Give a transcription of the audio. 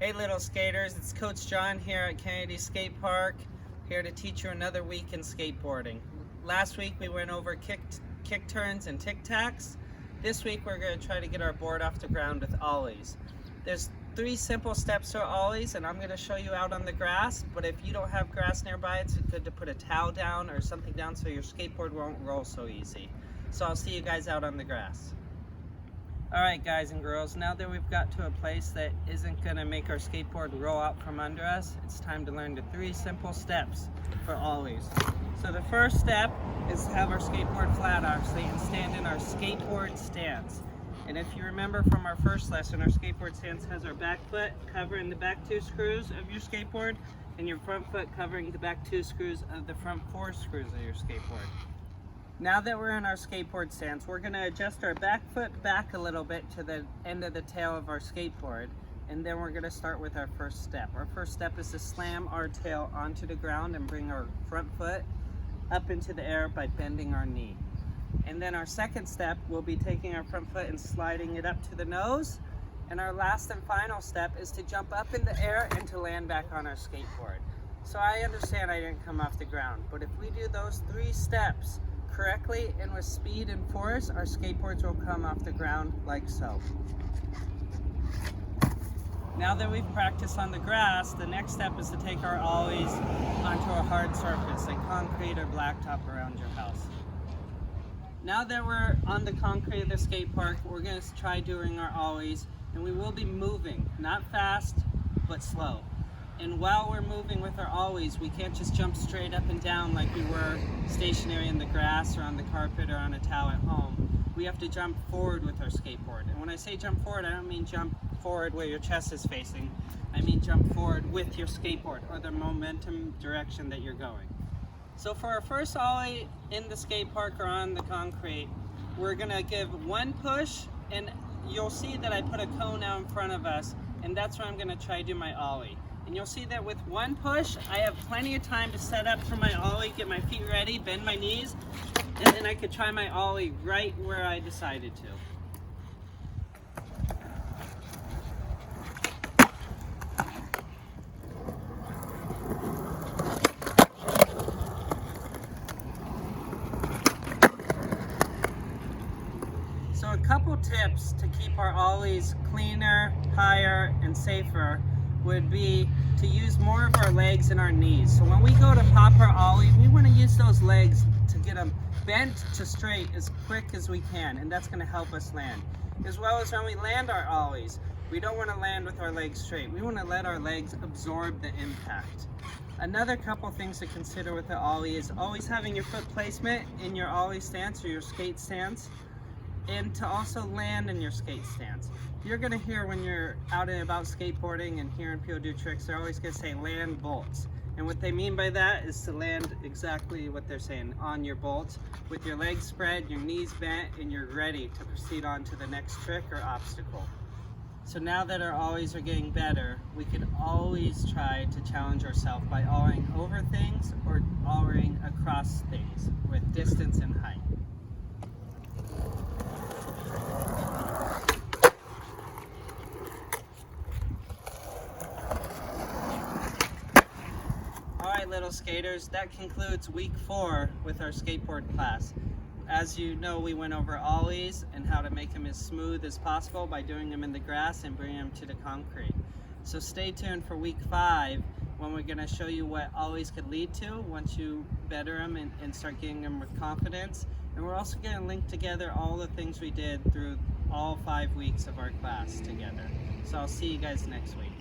Hey little skaters, it's Coach John here at Kennedy Skate Park, here to teach you another week in skateboarding. Last week we went over kick turns and tic-tacs. This week we're going to try to get our board off the ground with ollies. There's 3 simple steps to ollies, and I'm going to show you out on the grass, but if you don't have grass nearby, it's good to put a towel down or something down so your skateboard won't roll so easy. So I'll see you guys out on the grass. Alright guys and girls, now that we've got to a place that isn't going to make our skateboard roll out from under us, it's time to learn the 3 simple steps for ollies. So the first step is to have our skateboard flat, obviously, and stand in our skateboard stance. And if you remember from our first lesson, our skateboard stance has our back foot covering the back 2 screws of your skateboard and your front foot covering the back 2 screws of the front 4 screws of your skateboard. Now that we're in our skateboard stance, we're going to adjust our back foot back a little bit to the end of the tail of our skateboard, and then we're going to start with our first step. Our first step is to slam our tail onto the ground and bring our front foot up into the air by bending our knee. And then our second step will be taking our front foot and sliding it up to the nose. And our last and final step is to jump up in the air and to land back on our skateboard. So I understand I didn't come off the ground, but if we do those 3 steps correctly and with speed and force, our skateboards will come off the ground like so. Now that we've practiced on the grass, the next step is to take our ollies onto a hard surface like concrete or blacktop around your house. Now that we're on the concrete of the skate park, we're going to try doing our ollies, and we will be moving, not fast, but slow. And while we're moving with our ollies, we can't just jump straight up and down like we were stationary in the grass or on the carpet or on a towel at home. We have to jump forward with our skateboard. And when I say jump forward, I don't mean jump forward where your chest is facing. I mean jump forward with your skateboard or the momentum direction that you're going. So for our first ollie in the skate park or on the concrete, we're gonna give 1 push, and you'll see that I put a cone out in front of us, and that's where I'm gonna try to do my ollie. And you'll see that with 1 push, I have plenty of time to set up for my ollie, get my feet ready, bend my knees, and then I could try my ollie right where I decided to. So a couple tips to keep our ollies cleaner, higher, and safer would be to use more of our legs and our knees. So when we go to pop our ollie, we want to use those legs to get them bent to straight as quick as we can, and that's going to help us land. As well as when we land our ollies, we don't want to land with our legs straight. We want to let our legs absorb the impact. Another couple things to consider with the ollie is always having your foot placement in your ollie stance or your skate stance, and to also land in your skate stance. You're going to hear when you're out and about skateboarding and hearing people do tricks, they're always going to say land bolts. And what they mean by that is to land exactly what they're saying, on your bolts, with your legs spread, your knees bent, and you're ready to proceed on to the next trick or obstacle. So now that our ollies are getting better, we can always try to challenge ourselves by ollieing over things or ollieing across things with distance and height. Little skaters, that concludes week 4 with our skateboard class. As you know, we went over ollies and how to make them as smooth as possible by doing them in the grass and bringing them to the concrete. So stay tuned for week 5 when we're going to show you what ollies could lead to once you better them and start getting them with confidence. And we're also going to link together all the things we did through all 5 weeks of our class together. So I'll see you guys next week.